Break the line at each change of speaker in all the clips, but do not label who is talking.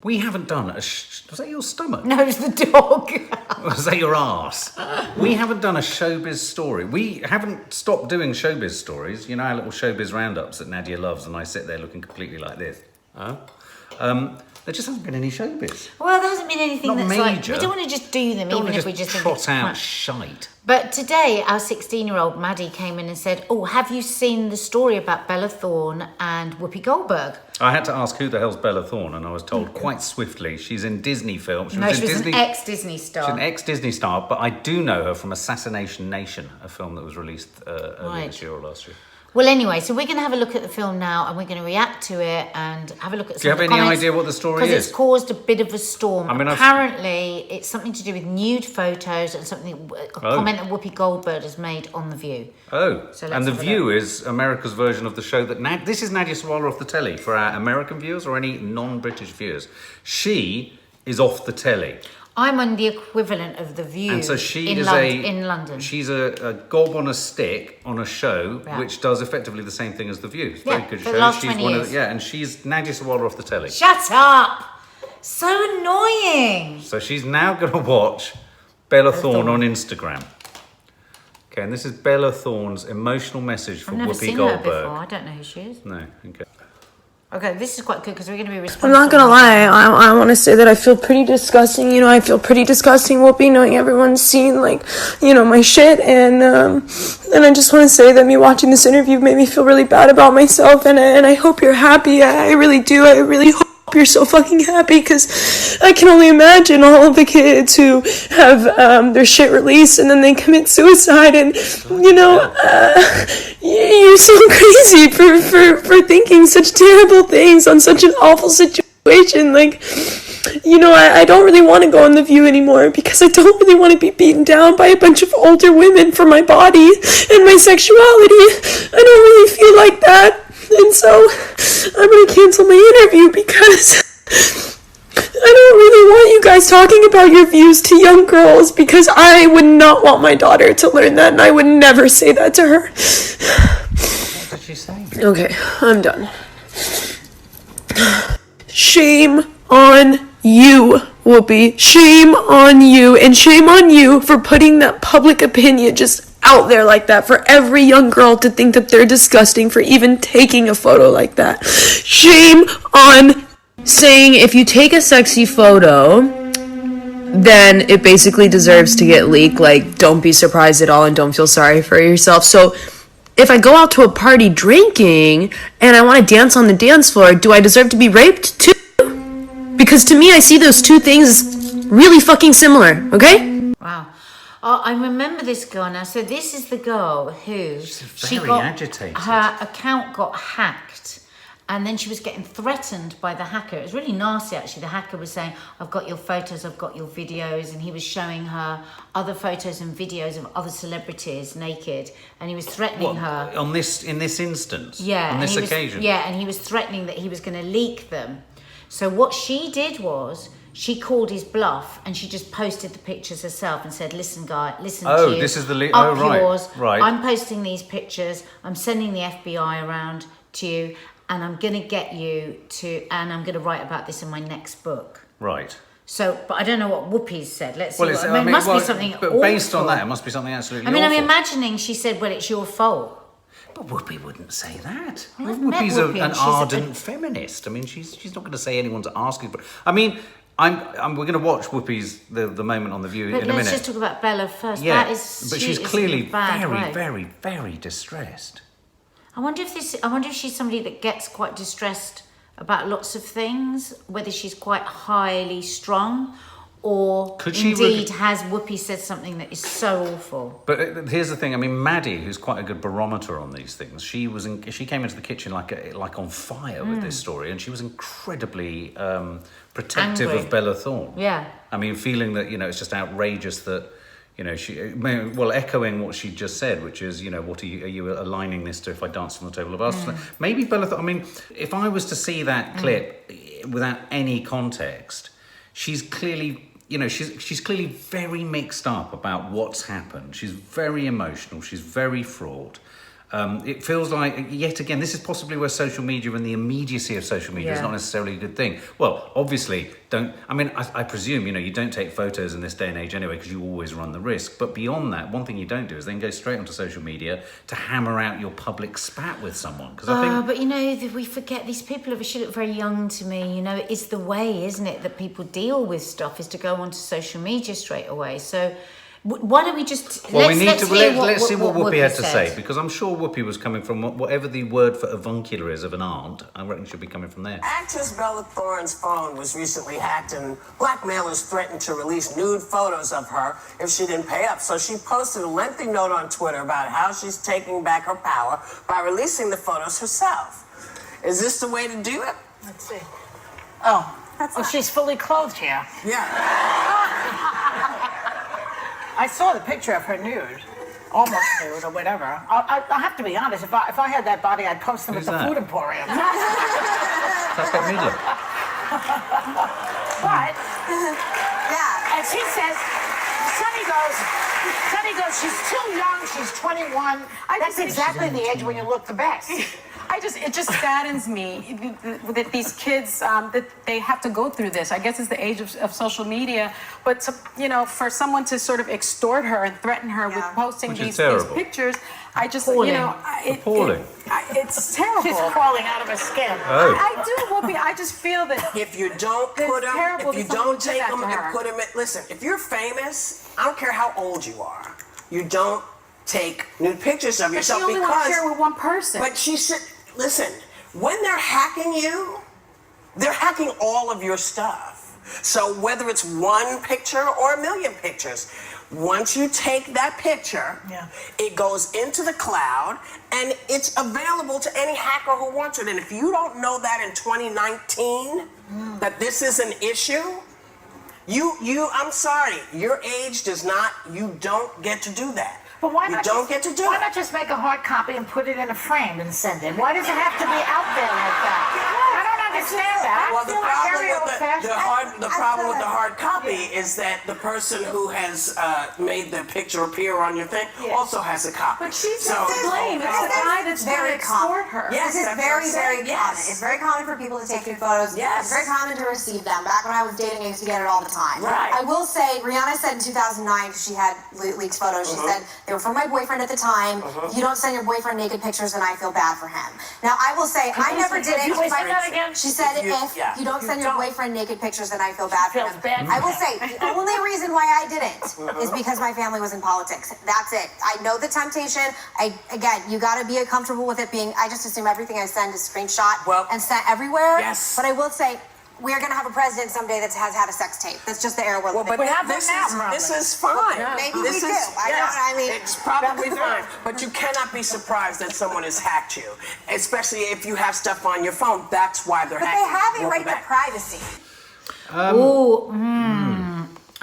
We haven't done a... was that your stomach?
No, it's the dog.
Was that your arse? We haven't done a showbiz story. We haven't stopped doing showbiz stories. You know our little showbiz roundups that Nadia loves, and I sit there looking completely like this. There just hasn't been any showbiz.
Well, there hasn't been anything
Not
that's
major.
like... We don't want to just do them, even if we just think it's
trot out
crap.
shite.
But today, our 16-year-old Maddie came in and said, oh, have you seen the story about Bella Thorne and Whoopi Goldberg?
I had to ask who the hell's Bella Thorne, and I was told quite swiftly she's in Disney films.
She was an ex-Disney star.
She's an ex-Disney star, but I do know her from Assassination Nation, a film that was released earlier this year or last year.
Well, anyway, so we're going to have a look at the film now, and we're going to react to it and have a look at some of the comments.
Do you have any idea what the story is?
Because it's caused a bit of a storm.
I mean,
apparently, it's something to do with nude photos and a comment that Whoopi Goldberg has made on The View.
Oh,
So
and The View is America's version of the show that... this is Nadia Sawalha off the telly for our American viewers or any non-British viewers. She is off the telly.
I'm on the equivalent of The View
And so she
in London.
She's a gob on a stick on a show which does effectively the same thing as The View. It's a very good
for
show.
the last
She's
20
one
years.
and she's Nadia Sawalha off the telly.
Shut up! So annoying.
So she's now going to watch Bella Thorne on Instagram. Okay, and this is Bella Thorne's emotional message for
I've never
Whoopi
seen
Goldberg.
her before. I don't know who she is.
No, okay.
Okay, this is quite good because we're going to be responsible.
I'm not gonna lie, I want to say that I feel pretty disgusting. You know, I feel pretty disgusting, Whoopi, knowing everyone's seen, like, you know, my shit. And I just want to say that me watching this interview made me feel really bad about myself. And I hope you're happy. I really do. I really hope you're so fucking happy, because I can only imagine all of the kids who have their shit released and then they commit suicide. And, you know, you're so crazy for thinking such terrible things on such an awful situation. Like, you know, I don't really want to go on The View anymore because I don't really want to be beaten down by a bunch of older women for my body and my sexuality. I don't really feel like that. And so I'm going to cancel my interview because I don't really want you guys talking about your views to young girls, because I would not want my daughter to learn that, and I would never say that to her.
What did she say?
Okay, I'm done. Shame on you, Whoopi. Shame on you, and shame on you for putting that public opinion just out there like that for every young girl to think that they're disgusting for even taking a photo like that. Shame on saying if you take a sexy photo, then it basically deserves to get leaked. Like, don't be surprised at all and don't feel sorry for yourself. So if I go out to a party drinking and I want to dance on the dance floor, do I deserve to be raped too? Because to me, I see those two things as really fucking similar, okay?
Wow. Oh, I remember this girl now. So this is the girl who
agitated.
Her account got hacked, and then she was getting threatened by the hacker. It was really nasty, actually. The hacker was saying, "I've got your photos, I've got your videos," and he was showing her other photos and videos of other celebrities naked, and he was threatening her.
In this instance?
Yeah.
On this occasion?
And he was threatening that he was going to leak them. So what she did was, she called his bluff and she just posted the pictures herself and said, listen, guy, listen to you.
Oh, this is the...
yours.
Right.
I'm posting these pictures. I'm sending the FBI around to you, and I'm going to get you to... And I'm going to write about this in my next book.
Right.
So, but I don't know what Whoopi's said. Let's see.
Well,
It must be something
But based
awful.
on that, it must be something absolutely
I'm
awful.
imagining she said, well, it's your fault.
But Whoopi wouldn't say that.
Well, I've met
Whoopi's
Whoopi,
an
and she's
ardent feminist. I mean, she's not going to say anyone's asking for... I mean, we're going to watch Whoopi's the moment on The View in a minute.
Let's just talk about Bella first.
Yeah,
That is,
but
she
she's
is
clearly
in a bad way.
very distressed.
I wonder if she's somebody that gets quite distressed about lots of things, whether she's quite highly strung, or indeed has Whoopi said something that is so awful.
But here's the thing. I mean, Maddie, who's quite a good barometer on these things, she came into the kitchen like on fire with this story, and she was incredibly protective
Angry
of Bella Thorne.
Yeah.
I mean, feeling that, you know, it's just outrageous that, you know, echoing what she just said, which is, you know, what are you aligning this to if I dance on the table of us? Maybe Bella Thorne, I mean, if I was to see that clip without any context, she's clearly... You know, she's clearly very mixed up about what's happened. She's very emotional. She's very fraught. It feels like, yet again, this is possibly where social media and the immediacy of social media is not necessarily a good thing. Well, obviously, I presume, you don't take photos in this day and age anyway, because you always run the risk. But beyond that, one thing you don't do is then go straight onto social media to hammer out your public spat with someone. Because I think...
But we forget these people, she look very young to me, it's the way, isn't it, that people deal with stuff, is to go onto social media straight away. So... why don't we just let's see what
Whoopi had to say, because I'm sure Whoopi was coming from whatever the word for avuncular is of an aunt. I reckon she'll be coming from there.
Actress Bella Thorne's phone was recently hacked, and blackmailers threatened to release nude photos of her if she didn't pay up. So she posted a lengthy note on Twitter about how she's taking back her power by releasing the photos herself. Is this the way to do it?
Let's see. Oh, she's fully clothed here.
Yeah.
I saw the picture of her nude, almost nude or whatever. I have to be honest, if I had that body, I'd post them at the Food Emporium.
That's got me look.
But, and she says, Sunny goes, she's too young, she's 21. That's exactly the age when you look the best.
It just saddens me that these kids, that they have to go through this. I guess it's the age of social media, but for someone to sort of extort her and threaten her with posting these pictures,
Appalling.
It's terrible.
She's crawling out of her skin.
Oh.
I do, Whoopi. I just feel that
if you don't put them, if you don't take them and put them in, listen, if you're famous, I don't care how old you are, you don't take nude pictures of yourself,
because she only wants to share with one person.
But she should, listen, when they're hacking you, they're hacking all of your stuff. So whether it's one picture or a million pictures, once you take that picture, it goes into the cloud and it's available to any hacker who wants it. And if you don't know that in 2019, that this is an issue, I'm sorry, your age does not, you don't get to do that.
But why not?
You don't get to do it.
Why not just make a hard copy and put it in a frame and send it? Why does it have to be out there like that? I don't understand that.
Well, the problem with the hard copy is that the person who has made the picture appear on your thing also has a copy.
But she's not to blame. It's the guy that's
very
going to extort her.
Yes, this is very, very common. It's very common for people to take nude photos.
Yes.
It's very common to receive them. Back when I was dating, I used to get it all the time.
Right.
I will say, Rihanna said in 2009, because she had leaked photos, she said, they were from my boyfriend at the time. If you don't send your boyfriend naked pictures, then I feel bad for him. Now, I will say, I never did it.
Say that again?
She said, if you don't send your boyfriend naked pictures, then I feel bad for him. I will say, the only reason why I didn't is because my family was in politics. That's it. I know the temptation. Again, you got to be comfortable with it being, I just assume everything I send is screenshot and sent everywhere.
Yes.
But I will say, we're going to have a president someday that has had a sex tape. That's just the era we're living in.
But this is fine.
Maybe we do. I mean,
it's probably fine. But you cannot be surprised that someone has hacked you, especially if you have stuff on your phone. That's why they're hacking.
But they have a right to privacy.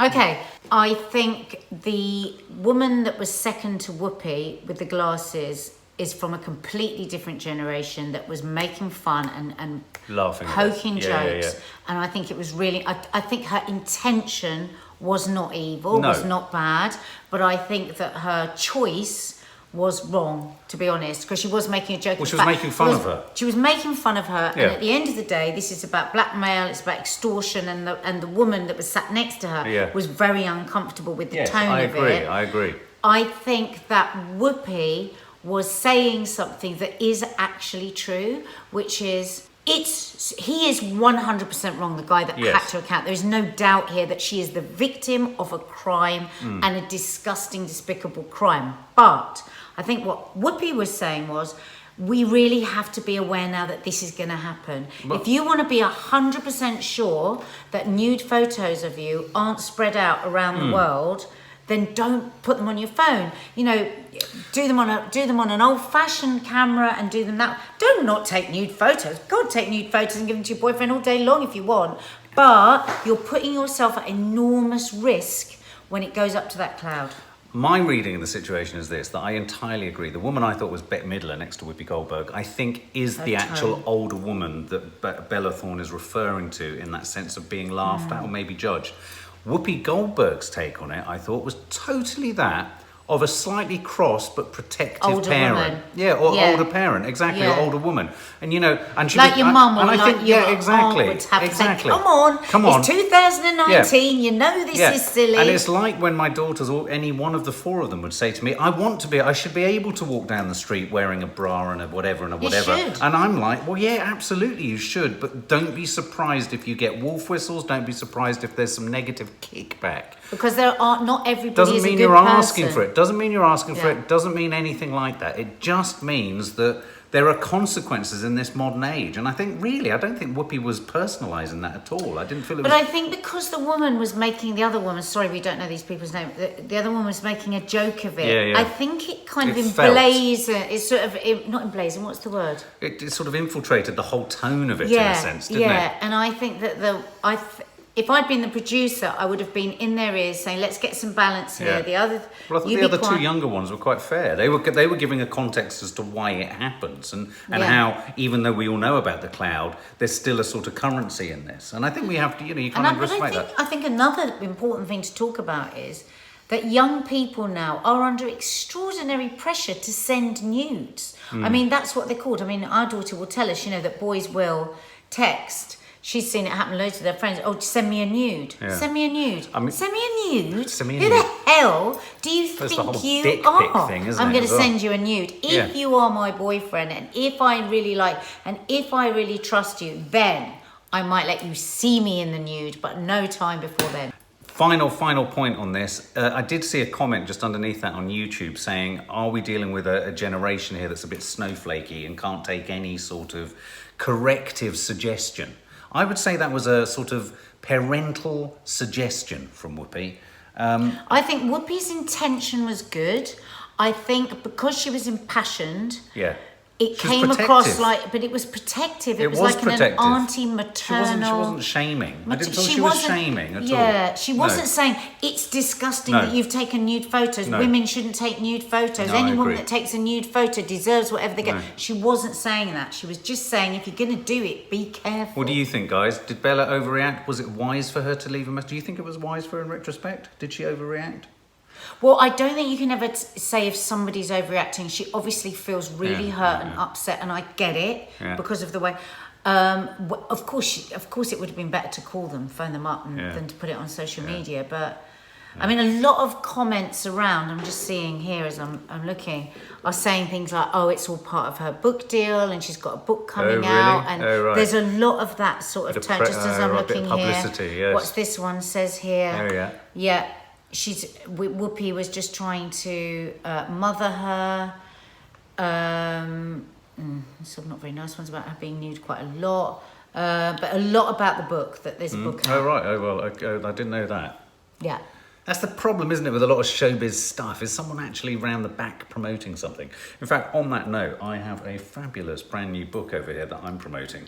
Okay, I think the woman that was second to Whoopi with the glasses is from a completely different generation that was making fun and
Laughing,
poking jokes.
Yeah.
And I think it was really, I think her intention was not evil, was not bad, but I think that her choice was wrong, to be honest, because she was making a joke.
Well, she was making fun of her.
She was making fun of her, and at the end of the day, this is about blackmail, it's about extortion, and the woman that was sat next to her was very uncomfortable with the tone of it.
I agree.
I think that Whoopi was saying something that is actually true, which is he is 100% wrong, the guy that hacked her account. There is no doubt here that she is the victim of a crime and a disgusting, despicable crime. But I think what Whoopi was saying was, we really have to be aware now that this is going to happen. If you want to be 100% sure that nude photos of you aren't spread out around the world, then don't put them on your phone. Do them on an old-fashioned camera and do them that. Don't not take nude photos. God, take nude photos and give them to your boyfriend all day long if you want. But you're putting yourself at enormous risk when it goes up to that cloud.
My reading of the situation is this, that I entirely agree. The woman I thought was Bette Midler next to Whoopi Goldberg, I think is the actual older woman that Bella Thorne is referring to in that sense of being laughed at or maybe judged. Whoopi Goldberg's take on it, I thought, was totally that of a slightly cross but protective
Older
parent.
woman.
Yeah, or
Yeah.
older parent, exactly,
Yeah.
or older woman. And you know, and she
Like
was-
your mum or
and I
like
think,
your
yeah, exactly,
aunt would have
exactly.
to say, come on, it's 2019, you know this is silly.
And it's like when my daughters, or any one of the four of them, would say to me, I should be able to walk down the street wearing a bra and a whatever and a whatever.
should.
And I'm like, well, yeah, absolutely you should, but don't be surprised if you get wolf whistles, don't be surprised if there's some negative kickback.
Because there are, not everybody
Doesn't
is a
mean
good
you're asking
person.
for it. Doesn't mean you're asking for
Yeah.
it. Doesn't mean anything like that. It just means that there are consequences in this modern age. And I think, really, I don't think Whoopi was personalising that at all. I didn't feel it was...
But I think because the woman was making, the other woman, sorry, we don't know these people's name, the other woman was making a joke of it.
Yeah, yeah.
I think it kind of
It felt.
emblazoned, it's sort of, not emblazoned, what's the word?
It sort of infiltrated the whole tone of it, in a sense, didn't it?
And I think that if I'd been the producer, I would have been in their ears saying, let's get some balance here.
Yeah.
The other,
Well, I thought
you
the
be
other two
quiet.
younger ones were quite fair. They were giving a context as to why it happens and
Yeah.
how, even though we all know about the cloud, there's still a sort of currency in this. And I think we have to, you can't underestimate that.
I think another important thing to talk about is that young people now are under extraordinary pressure to send nudes.
Hmm.
I mean, that's what they're called. I mean, our daughter will tell us, that boys will text. She's seen it happen loads with her friends. Oh, send me a nude.
Yeah.
Send me a nude.
I mean-
send me a nude.
Send me a
Who
nude.
the hell do you
That's the
think
whole
you
dick pic
are?
thing, isn't
I'm
it,
going to
as well?
send you a nude. If
Yeah.
you are my boyfriend, and if I really like, and if I really trust you, then I might let you see me in the nude, but no time before then.
Final point on this. I did see a comment just underneath that on YouTube saying, are we dealing with a generation here that's a bit snowflakey and can't take any sort of corrective suggestion? I would say that was a sort of parental suggestion from Whoopi.
I think Whoopi's intention was good. I think because she was impassioned,
Yeah.
it
She was
came
protective.
across like, but it was protective. It was like
protective.
an auntie maternal.
She wasn't shaming. I didn't feel she was
wasn't-
shaming at all.
Yeah, she wasn't
No.
saying it's disgusting
No.
that you've taken nude photos.
No.
Women shouldn't take nude photos.
No, I
Any woman
agree.
that takes a nude photo deserves whatever they get.
No.
She wasn't saying that. She was just saying, if you're going to do it, be careful.
What do you think, guys? Did Bella overreact? Was it wise for her to leave a message? Do you think it was wise for her in retrospect? Did she overreact?
Well, I don't think you can ever say if somebody's overreacting. She obviously feels really
Yeah,
hurt
yeah,
and upset, and I get it
Yeah.
because of the way. Of course, it would have been better to call them, phone them up, than to put it on social media. But I mean, a lot of comments around. I'm just seeing here as I'm looking, are saying things like, "Oh, it's all part of her book deal, and she's got a book coming
really?
out." And
Oh, right.
there's a lot of that sort of
Bit of
tone.
pre-
Just as I'm
right, bit
looking
of publicity,
here,
yes.
what's this one says here?
Oh, yeah.
Yeah, Whoopi was just trying to mother her. Some not very nice ones about her being nude quite a lot, but a lot about the book, that there's a book out.
Oh, right. Oh, well, okay. I didn't know that.
Yeah.
That's the problem, isn't it, with a lot of showbiz stuff, is someone actually round the back promoting something. In fact, on that note, I have a fabulous brand new book over here that I'm promoting.